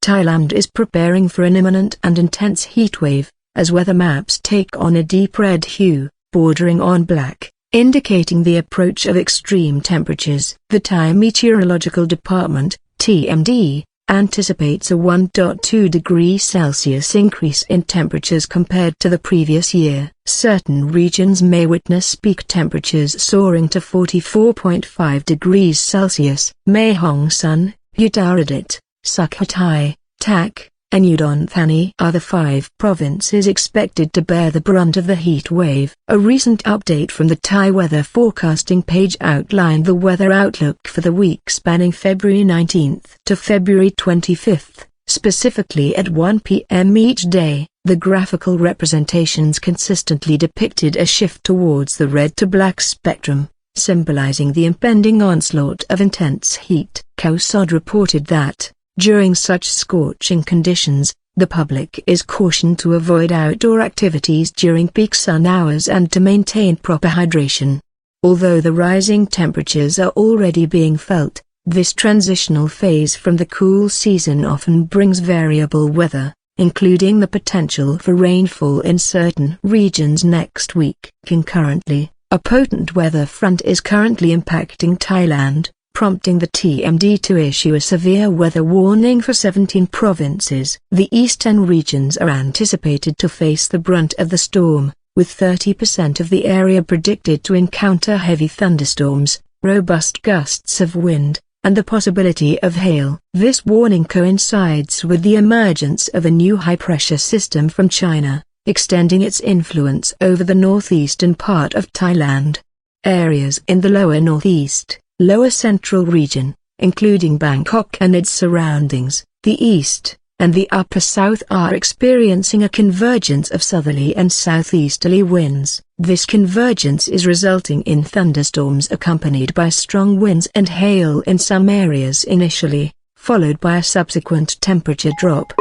Thailand is preparing for an imminent and intense heatwave, as weather maps take on a deep red hue, bordering on black, indicating the approach of extreme temperatures. The Thai Meteorological Department, TMD, anticipates a 1.2 degrees Celsius increase in temperatures compared to the previous year. Certain regions may witness peak temperatures soaring to 44.5 degrees Celsius. Mae Hong Son, Uttaradit, Sukhothai, Tak, and Udon Thani are the 5 provinces expected to bear the brunt of the heat wave. A recent update from the Thai weather forecasting page outlined the weather outlook for the week spanning February 19th to February 25th, specifically at 1 p.m. each day. The graphical representations consistently depicted a shift towards the red to black spectrum, symbolizing the impending onslaught of intense heat. Kausod reported that, during such scorching conditions, the public is cautioned to avoid outdoor activities during peak sun hours and to maintain proper hydration. Although the rising temperatures are already being felt, this transitional phase from the cool season often brings variable weather, including the potential for rainfall in certain regions next week. Concurrently, a potent weather front is currently impacting Thailand, prompting the TMD to issue a severe weather warning for 17 provinces. The eastern regions are anticipated to face the brunt of the storm, with 30% of the area predicted to encounter heavy thunderstorms, robust gusts of wind, and the possibility of hail. This warning coincides with the emergence of a new high-pressure system from China, extending its influence over the northeastern part of Thailand. Areas in the lower northeast, lower central region, including Bangkok and its surroundings, the east, and the upper south are experiencing a convergence of southerly and southeasterly winds. This convergence is resulting in thunderstorms accompanied by strong winds and hail in some areas initially, followed by a subsequent temperature drop.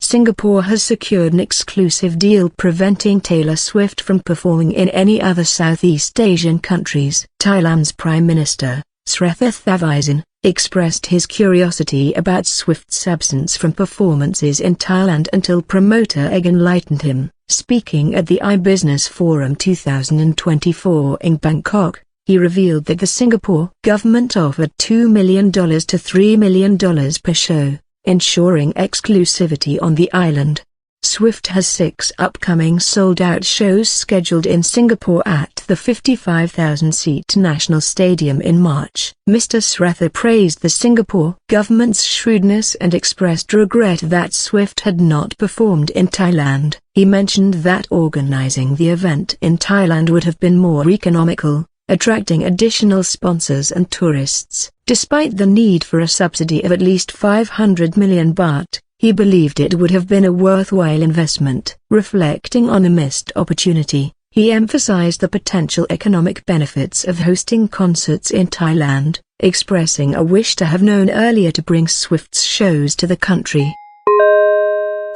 Singapore has secured an exclusive deal preventing Taylor Swift from performing in any other Southeast Asian countries. Thailand's Prime Minister, Srettha Thavisin, expressed his curiosity about Swift's absence from performances in Thailand until promoter Egg enlightened him. Speaking at the iBusiness Forum 2024 in Bangkok, he revealed that the Singapore government offered $2 million to $3 million per show, ensuring exclusivity on the island. Swift has 6 upcoming sold-out shows scheduled in Singapore at the 55,000-seat National Stadium in March. Mr. Srettha praised the Singapore government's shrewdness and expressed regret that Swift had not performed in Thailand. He mentioned that organizing the event in Thailand would have been more economical, attracting additional sponsors and tourists. Despite the need for a subsidy of at least 500 million baht, he believed it would have been a worthwhile investment. Reflecting on a missed opportunity, he emphasized the potential economic benefits of hosting concerts in Thailand, expressing a wish to have known earlier to bring Swift's shows to the country.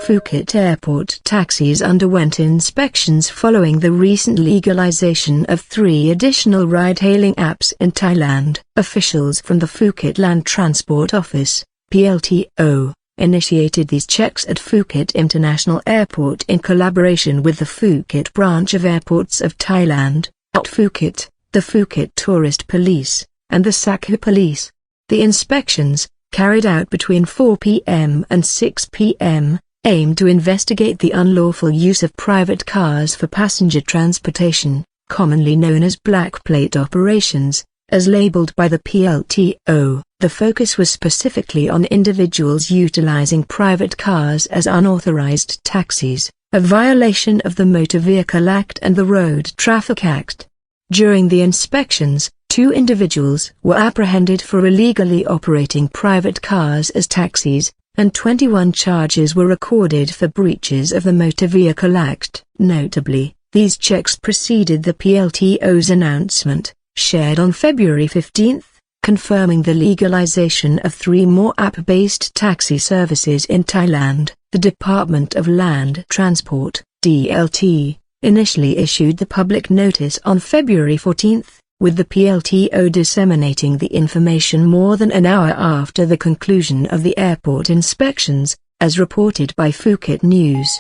Phuket Airport taxis underwent inspections following the recent legalization of 3 additional ride-hailing apps in Thailand. Officials from the Phuket Land Transport Office, PLTO, initiated these checks at Phuket International Airport in collaboration with the Phuket branch of Airports of Thailand, at Phuket, the Phuket Tourist Police, and the Sakhu Police. The inspections, carried out between 4 p.m. and 6 p.m., aim to investigate the unlawful use of private cars for passenger transportation, commonly known as black plate operations, as labeled by the PLTO. The focus was specifically on individuals utilizing private cars as unauthorized taxis, a violation of the Motor Vehicle Act and the Road Traffic Act. During the inspections, 2 individuals were apprehended for illegally operating private cars as taxis, and 21 charges were recorded for breaches of the Motor Vehicle Act. Notably, these checks preceded the PLTO's announcement, shared on February 15, confirming the legalization of 3 more app-based taxi services in Thailand. The Department of Land Transport, DLT, initially issued the public notice on February 14, with the PLTO disseminating the information more than an hour after the conclusion of the airport inspections, as reported by Phuket News.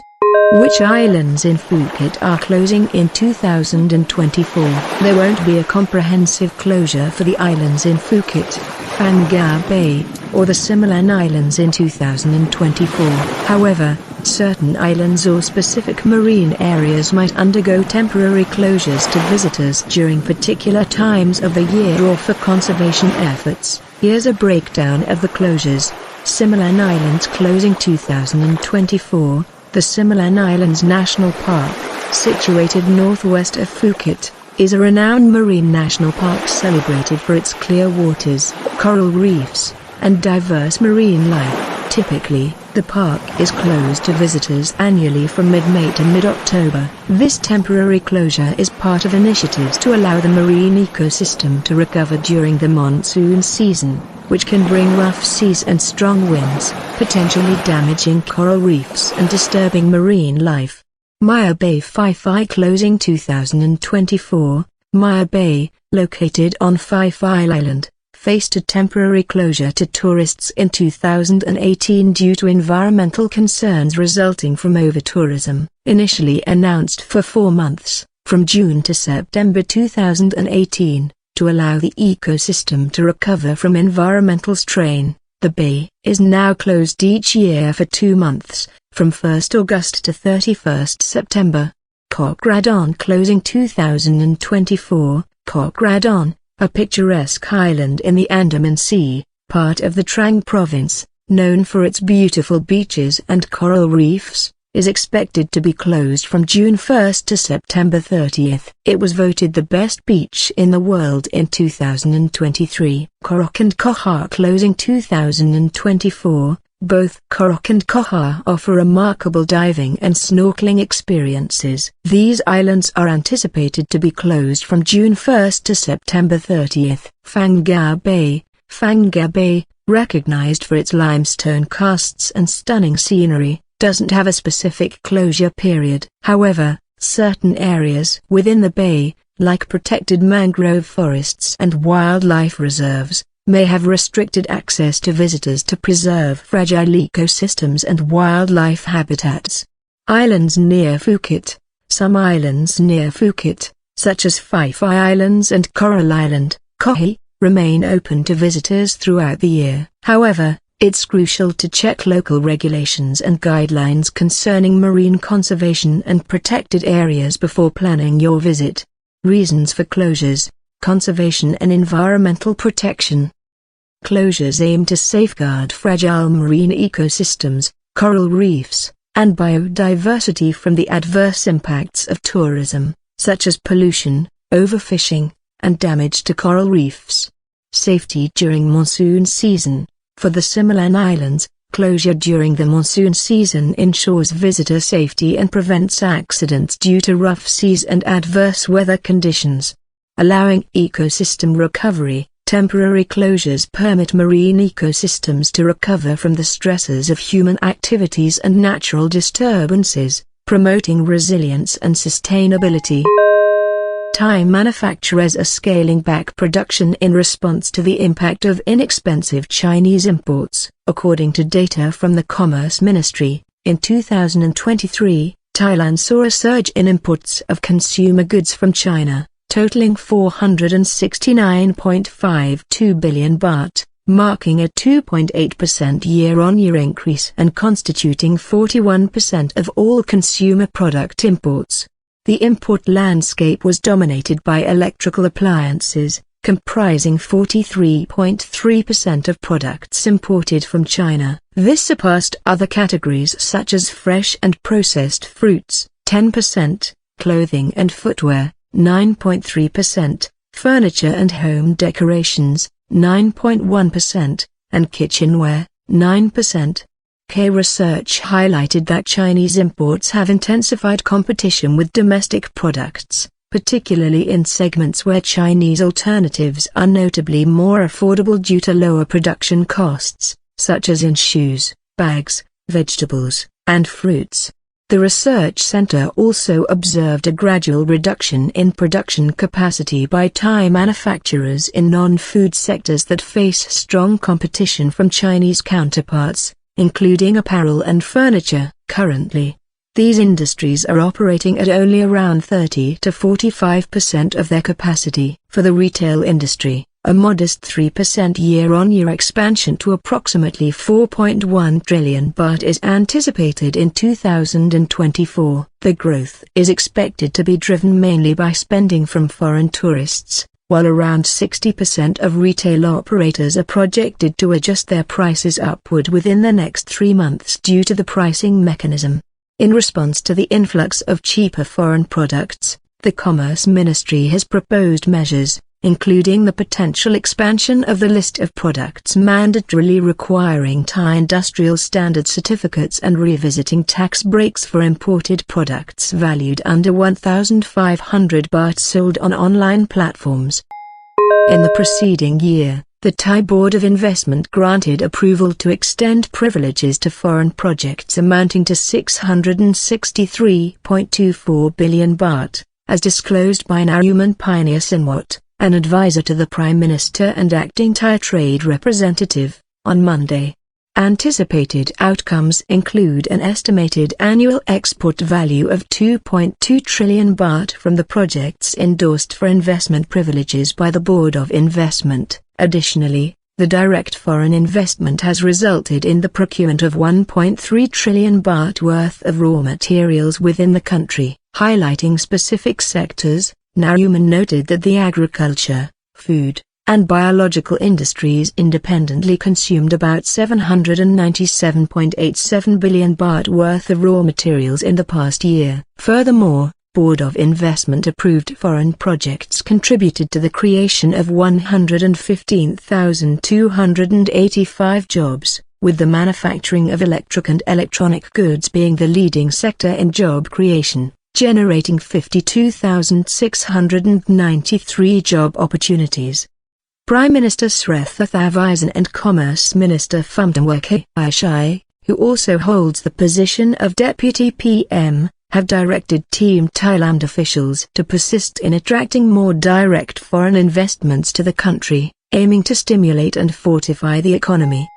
Which islands in Phuket are closing in 2024? There won't be a comprehensive closure for the islands in Phuket, Phang Nga Bay, or the Similan Islands in 2024. However, certain islands or specific marine areas might undergo temporary closures to visitors during particular times of the year or for conservation efforts. Here's a breakdown of the closures. Similan Islands closing 2024. The Similan Islands National Park, situated northwest of Phuket, is a renowned marine national park celebrated for its clear waters, coral reefs, and diverse marine life. Typically, the park is closed to visitors annually from mid-May to mid-October. This temporary closure is part of initiatives to allow the marine ecosystem to recover during the monsoon season, which can bring rough seas and strong winds, potentially damaging coral reefs and disturbing marine life. Maya Bay Phi Phi closing 2024. Maya Bay, located on Phi Phi Island, faced a temporary closure to tourists in 2018 due to environmental concerns resulting from over-tourism. Initially announced for 4 months, from June to September 2018, to allow the ecosystem to recover from environmental strain, the bay is now closed each year for 2 months, from 1st August to 31st September. Koh Radon closing 2024. Koh Radon, a picturesque island in the Andaman Sea, part of the Trang province, known for its beautiful beaches and coral reefs, is expected to be closed from June 1st to September 30th. It was voted the best beach in the world in 2023. Korok and Koha closing 2024. Both Korok and Koha offer remarkable diving and snorkeling experiences. These islands are anticipated to be closed from June 1st to September 30th. Phang Nga Bay. Phang Nga Bay, recognized for its limestone casts and stunning scenery, doesn't have a specific closure period. However, certain areas within the bay, like protected mangrove forests and wildlife reserves, may have restricted access to visitors to preserve fragile ecosystems and wildlife habitats. Islands near Phuket. Some islands near Phuket, such as Phi Phi Islands and Coral Island, Koh, remain open to visitors throughout the year. However, it's crucial to check local regulations and guidelines concerning marine conservation and protected areas before planning your visit. Reasons for closures: conservation and environmental protection. Closures aim to safeguard fragile marine ecosystems, coral reefs, and biodiversity from the adverse impacts of tourism, such as pollution, overfishing, and damage to coral reefs. Safety during monsoon season. For the Similan Islands, closure during the monsoon season ensures visitor safety and prevents accidents due to rough seas and adverse weather conditions. Allowing ecosystem recovery, temporary closures permit marine ecosystems to recover from the stresses of human activities and natural disturbances, promoting resilience and sustainability. Thai manufacturers are scaling back production in response to the impact of inexpensive Chinese imports. According to data from the Commerce Ministry, in 2023, Thailand saw a surge in imports of consumer goods from China, totaling 469.52 billion baht, marking a 2.8% year-on-year increase and constituting 41% of all consumer product imports. The import landscape was dominated by electrical appliances, comprising 43.3% of products imported from China. This surpassed other categories such as fresh and processed fruits, 10%, clothing and footwear, 9.3%, furniture and home decorations, 9.1%, and kitchenware, 9%. Research highlighted that Chinese imports have intensified competition with domestic products, particularly in segments where Chinese alternatives are notably more affordable due to lower production costs, such as in shoes, bags, vegetables, and fruits. The research center also observed a gradual reduction in production capacity by Thai manufacturers in non-food sectors that face strong competition from Chinese counterparts, including apparel and furniture. Currently, these industries are operating at only around 30 to 45% of their capacity. For the retail industry, a modest 3% year-on-year expansion to approximately 4.1 trillion baht is anticipated in 2024. The growth is expected to be driven mainly by spending from foreign tourists, while around 60% of retail operators are projected to adjust their prices upward within the next 3 months due to the pricing mechanism. In response to the influx of cheaper foreign products, the Commerce Ministry has proposed measures, including the potential expansion of the list of products mandatorily requiring Thai industrial standard certificates and revisiting tax breaks for imported products valued under 1,500 baht sold on online platforms. In the preceding year, the Thai Board of Investment granted approval to extend privileges to foreign projects amounting to 663.24 billion baht, as disclosed by Narumon Pinyosinwat, an advisor to the Prime Minister and acting Thai trade representative, on Monday. Anticipated outcomes include an estimated annual export value of 2.2 trillion baht from the projects endorsed for investment privileges by the Board of Investment. Additionally, the direct foreign investment has resulted in the procurement of 1.3 trillion baht worth of raw materials within the country. Highlighting specific sectors, Narumon noted that the agriculture, food, and biological industries independently consumed about 797.87 billion baht worth of raw materials in the past year. Furthermore, Board of Investment approved foreign projects contributed to the creation of 115,285 jobs, with the manufacturing of electric and electronic goods being the leading sector in job creation, generating 52,693 job opportunities. Prime Minister Sretha Thavisin and Commerce Minister Phumtham Wechayachai, who also holds the position of Deputy PM, have directed Team Thailand officials to persist in attracting more direct foreign investments to the country, aiming to stimulate and fortify the economy.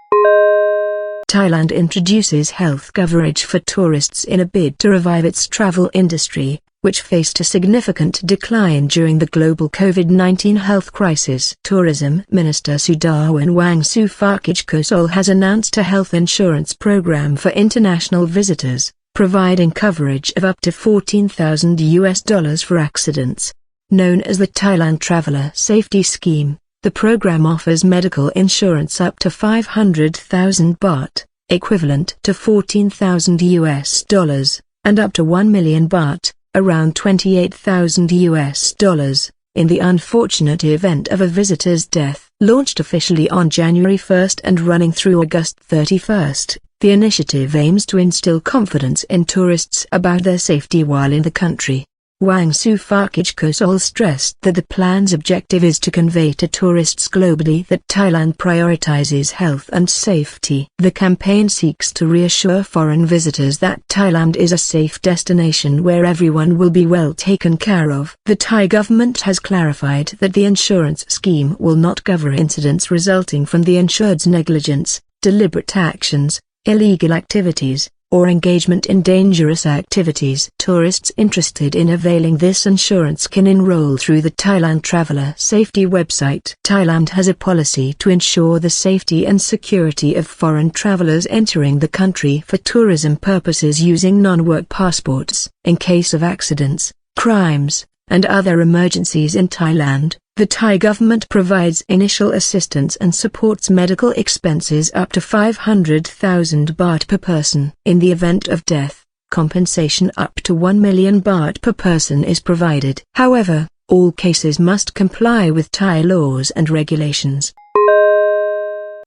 Thailand introduces health coverage for tourists in a bid to revive its travel industry, which faced a significant decline during the global COVID-19 health crisis. Tourism Minister Sudarwan Wangsuphakijkosol has announced a health insurance program for international visitors, providing coverage of up to $14,000 for accidents. Known as the Thailand Traveler Safety Scheme, the program offers medical insurance up to 500,000 baht, equivalent to $14,000, and up to 1 million baht, around $28,000, in the unfortunate event of a visitor's death. Launched officially on January 1 and running through August 31, the initiative aims to instill confidence in tourists about their safety while in the country. Wangsuphakijkosol stressed that the plan's objective is to convey to tourists globally that Thailand prioritizes health and safety. The campaign seeks to reassure foreign visitors that Thailand is a safe destination where everyone will be well taken care of. The Thai government has clarified that the insurance scheme will not cover incidents resulting from the insured's negligence, deliberate actions, illegal activities, or engagement in dangerous activities. Tourists interested in availing this insurance can enroll through the Thailand Traveler Safety website. Thailand has a policy to ensure the safety and security of foreign travelers entering the country for tourism purposes using non-work passports. In case of accidents, crimes, and other emergencies in Thailand, the Thai government provides initial assistance and supports medical expenses up to 500,000 baht per person. In the event of death, compensation up to 1 million baht per person is provided. However, all cases must comply with Thai laws and regulations.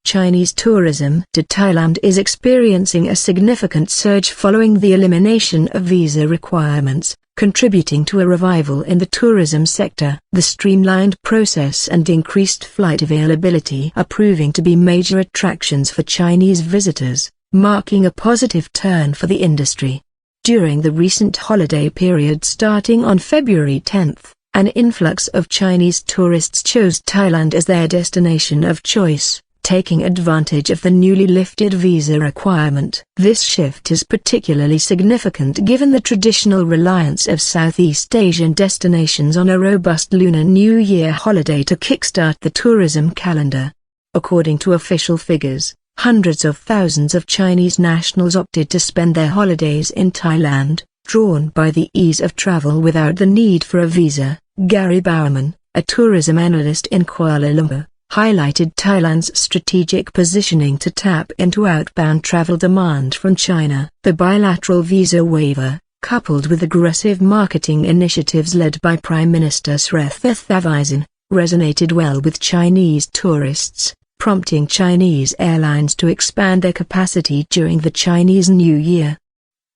Chinese tourism to Thailand is experiencing a significant surge following the elimination of visa requirements, contributing to a revival in the tourism sector. The streamlined process and increased flight availability are proving to be major attractions for Chinese visitors, marking a positive turn for the industry. During the recent holiday period starting on February 10, an influx of Chinese tourists chose Thailand as their destination of choice, taking advantage of the newly lifted visa requirement. This shift is particularly significant given the traditional reliance of Southeast Asian destinations on a robust Lunar New Year holiday to kickstart the tourism calendar. According to official figures, hundreds of thousands of Chinese nationals opted to spend their holidays in Thailand, drawn by the ease of travel without the need for a visa. Gary Bowerman, a tourism analyst in Kuala Lumpur, highlighted Thailand's strategic positioning to tap into outbound travel demand from China. The bilateral visa waiver, coupled with aggressive marketing initiatives led by Prime Minister Srettha Thavisin, resonated well with Chinese tourists, prompting Chinese airlines to expand their capacity during the Chinese New Year.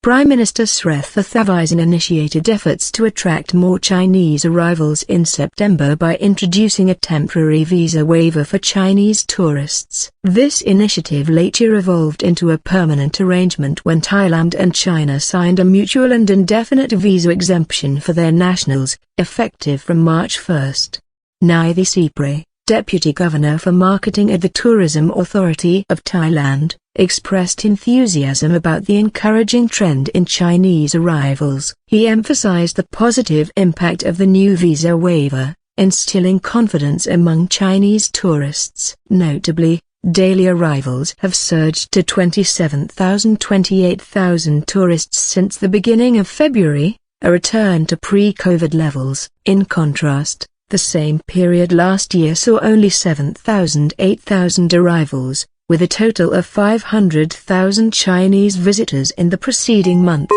Prime Minister Srettha Thavisin initiated efforts to attract more Chinese arrivals in September by introducing a temporary visa waiver for Chinese tourists. This initiative later evolved into a permanent arrangement when Thailand and China signed a mutual and indefinite visa exemption for their nationals, effective from March 1. Naithi Sipre, Deputy Governor for Marketing at the Tourism Authority of Thailand, expressed enthusiasm about the encouraging trend in Chinese arrivals. He emphasized the positive impact of the new visa waiver, instilling confidence among Chinese tourists. Notably, daily arrivals have surged to 27,000–28,000 tourists since the beginning of February, a return to pre-COVID levels. In contrast, the same period last year saw only 7,000–8,000 arrivals, with a total of 500,000 Chinese visitors in the preceding month.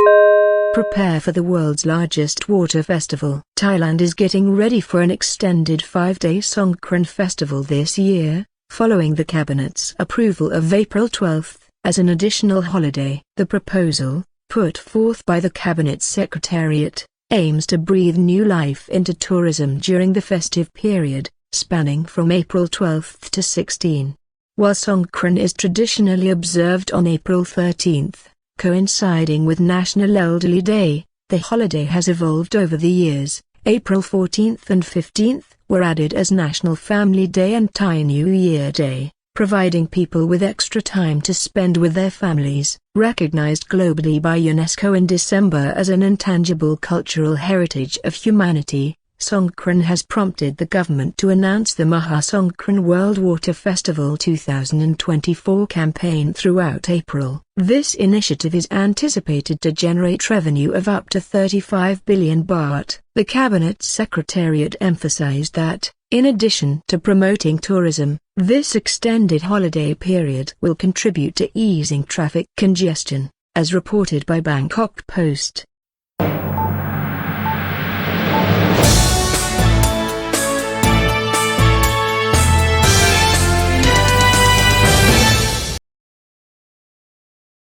Prepare for the world's largest water festival. Thailand is getting ready for an extended 5-day Songkran festival this year, following the cabinet's approval of April 12 as an additional holiday. The proposal, put forth by the Cabinet Secretariat, aims to breathe new life into tourism during the festive period, spanning from April 12 to 16. While Songkran is traditionally observed on April 13, coinciding with National Elderly Day, the holiday has evolved over the years. April 14 and 15 were added as National Family Day and Thai New Year Day, providing people with extra time to spend with their families. Recognized globally by UNESCO in December as an intangible cultural heritage of humanity, Songkran has prompted the government to announce the Maha Songkran World Water Festival 2024 campaign throughout April. This initiative is anticipated to generate revenue of up to 35 billion baht. The Cabinet Secretariat emphasized that, in addition to promoting tourism, this extended holiday period will contribute to easing traffic congestion, as reported by Bangkok Post.